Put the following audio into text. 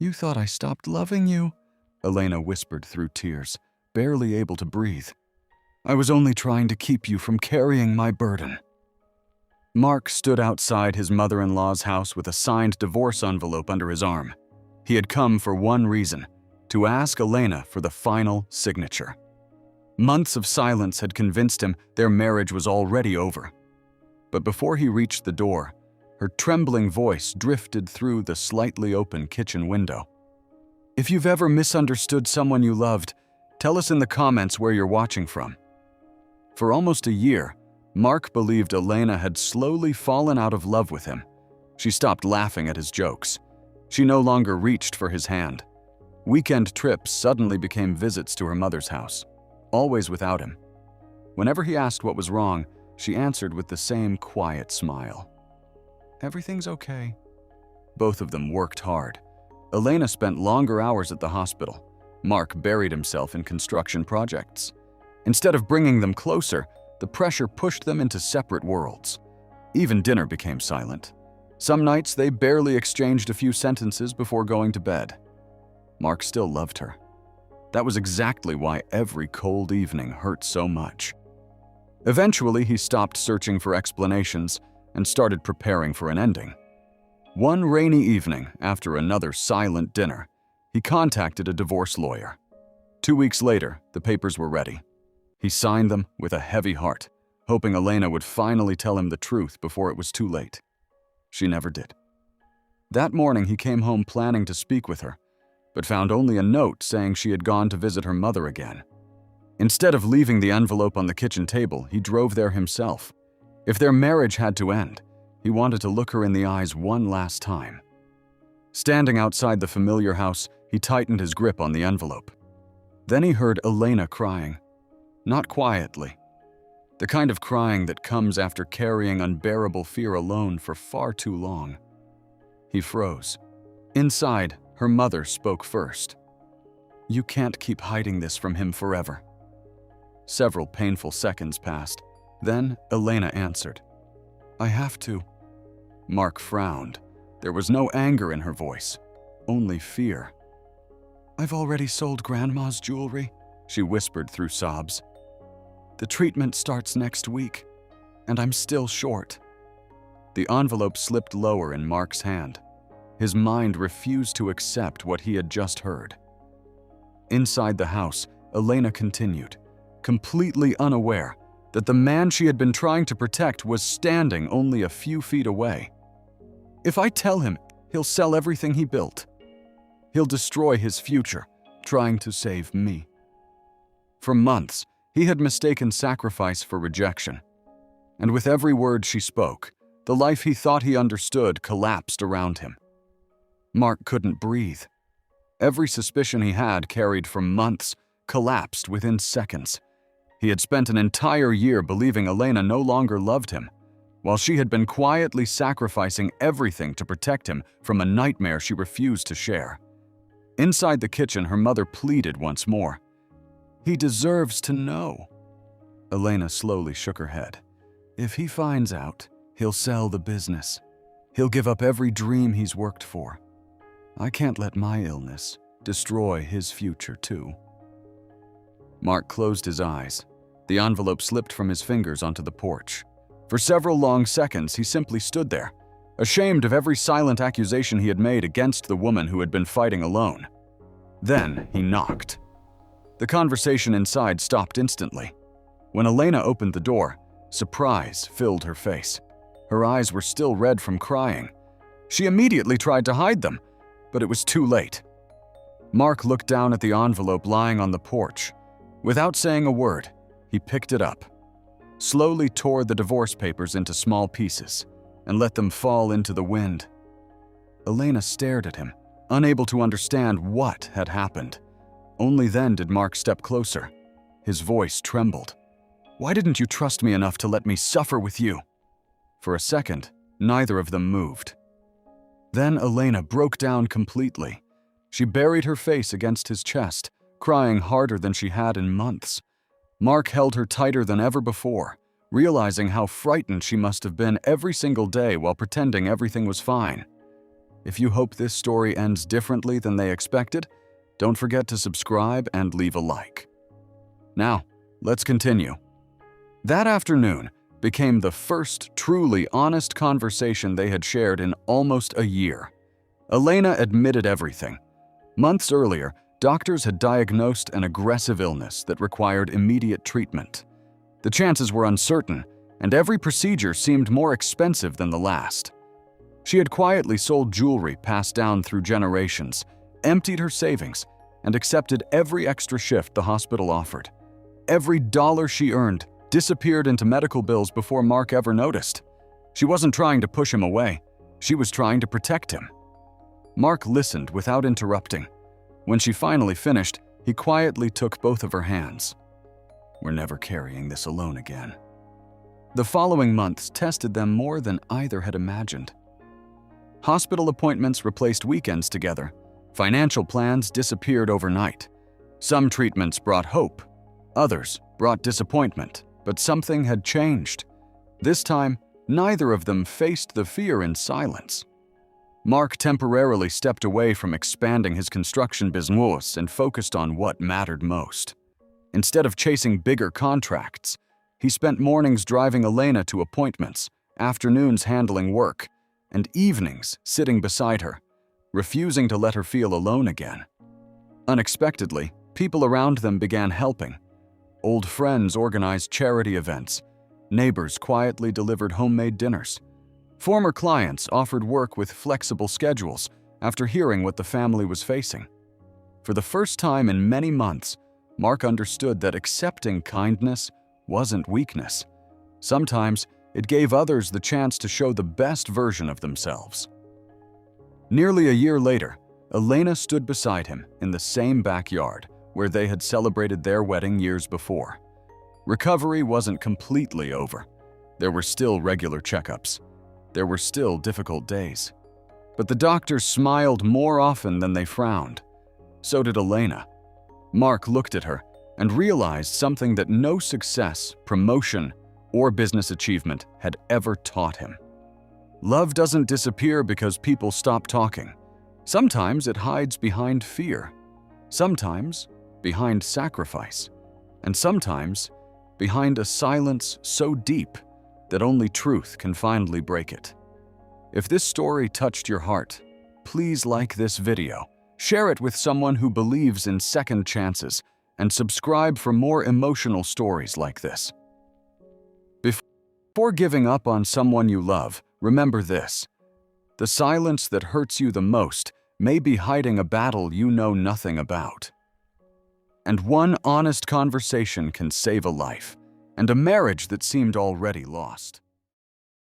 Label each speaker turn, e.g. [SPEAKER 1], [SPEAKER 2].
[SPEAKER 1] You thought I stopped loving you? Elena whispered through tears, barely able to breathe. I was only trying to keep you from carrying my burden. Mark stood outside his mother-in-law's house with a signed divorce envelope under his arm. He had come for one reason, to ask Elena for the final signature. Months of silence had convinced him their marriage was already over. But before he reached the door, her trembling voice drifted through the slightly open kitchen window. If you've ever misunderstood someone you loved, tell us in the comments where you're watching from. For almost a year, Mark believed Elena had slowly fallen out of love with him. She stopped laughing at his jokes. She no longer reached for his hand. Weekend trips suddenly became visits to her mother's house, always without him. Whenever he asked what was wrong, she answered with the same quiet smile. Everything's okay. Both of them worked hard. Elena spent longer hours at the hospital. Mark buried himself in construction projects. Instead of bringing them closer, the pressure pushed them into separate worlds. Even dinner became silent. Some nights they barely exchanged a few sentences before going to bed. Mark still loved her. That was exactly why every cold evening hurt so much. Eventually, he stopped searching for explanations and started preparing for an ending. One rainy evening, after another silent dinner, he contacted a divorce lawyer. 2 weeks later, the papers were ready. He signed them with a heavy heart, hoping Elena would finally tell him the truth before it was too late. She never did. That morning, he came home planning to speak with her, but found only a note saying she had gone to visit her mother again. Instead of leaving the envelope on the kitchen table, he drove there himself. If their marriage had to end, he wanted to look her in the eyes one last time. Standing outside the familiar house, he tightened his grip on the envelope. Then he heard Elena crying. Not quietly. The kind of crying that comes after carrying unbearable fear alone for far too long. He froze. Inside, her mother spoke first. You can't keep hiding this from him forever. Several painful seconds passed. Then Elena answered. I have to. Mark frowned. There was no anger in her voice, only fear. I've already sold Grandma's jewelry, she whispered through sobs. The treatment starts next week, and I'm still short. The envelope slipped lower in Mark's hand. His mind refused to accept what he had just heard. Inside the house, Elena continued, completely unaware that the man she had been trying to protect was standing only a few feet away. If I tell him, he'll sell everything he built. He'll destroy his future, trying to save me. For months, he had mistaken sacrifice for rejection. And with every word she spoke, the life he thought he understood collapsed around him. Mark couldn't breathe. Every suspicion he had carried for months collapsed within seconds. He had spent an entire year believing Elena no longer loved him, while she had been quietly sacrificing everything to protect him from a nightmare she refused to share. Inside the kitchen, her mother pleaded once more. He deserves to know. Elena slowly shook her head. If he finds out, he'll sell the business. He'll give up every dream he's worked for. I can't let my illness destroy his future too. Mark closed his eyes. The envelope slipped from his fingers onto the porch. For several long seconds, he simply stood there, ashamed of every silent accusation he had made against the woman who had been fighting alone. Then he knocked. The conversation inside stopped instantly. When Elena opened the door, surprise filled her face. Her eyes were still red from crying. She immediately tried to hide them, but it was too late. Mark looked down at the envelope lying on the porch. Without saying a word, he picked it up, slowly tore the divorce papers into small pieces, and let them fall into the wind. Elena stared at him, unable to understand what had happened. Only then did Mark step closer. His voice trembled. Why didn't you trust me enough to let me suffer with you? For a second, neither of them moved. Then Elena broke down completely. She buried her face against his chest, crying harder than she had in months. Mark held her tighter than ever before, realizing how frightened she must have been every single day while pretending everything was fine. If you hope this story ends differently than they expected, don't forget to subscribe and leave a like. Now, let's continue. That afternoon became the first truly honest conversation they had shared in almost a year. Elena admitted everything. Months earlier, doctors had diagnosed an aggressive illness that required immediate treatment. The chances were uncertain, and every procedure seemed more expensive than the last. She had quietly sold jewelry passed down through generations, emptied her savings, and accepted every extra shift the hospital offered. Every dollar she earned disappeared into medical bills before Mark ever noticed. She wasn't trying to push him away. She was trying to protect him. Mark listened without interrupting. When she finally finished, he quietly took both of her hands. "We're never carrying this alone again." The following months tested them more than either had imagined. Hospital appointments replaced weekends together. Financial plans disappeared overnight. Some treatments brought hope. Others brought disappointment, but something had changed. This time, neither of them faced the fear in silence. Mark temporarily stepped away from expanding his construction business and focused on what mattered most. Instead of chasing bigger contracts, he spent mornings driving Elena to appointments, afternoons handling work, and evenings sitting beside her, refusing to let her feel alone again. Unexpectedly, people around them began helping. Old friends organized charity events. Neighbors quietly delivered homemade dinners. Former clients offered work with flexible schedules after hearing what the family was facing. For the first time in many months, Mark understood that accepting kindness wasn't weakness. Sometimes it gave others the chance to show the best version of themselves. Nearly a year later, Elena stood beside him in the same backyard where they had celebrated their wedding years before. Recovery wasn't completely over. There were still regular checkups. There were still difficult days. But the doctors smiled more often than they frowned. So did Elena. Mark looked at her and realized something that no success, promotion, or business achievement had ever taught him. Love doesn't disappear because people stop talking. Sometimes it hides behind fear. Sometimes behind sacrifice. And sometimes behind a silence so deep that only truth can finally break it. If this story touched your heart, please like this video, share it with someone who believes in second chances, and subscribe for more emotional stories like this. Before giving up on someone you love, remember this: the silence that hurts you the most may be hiding a battle you know nothing about. And one honest conversation can save a life, and a marriage that seemed already lost.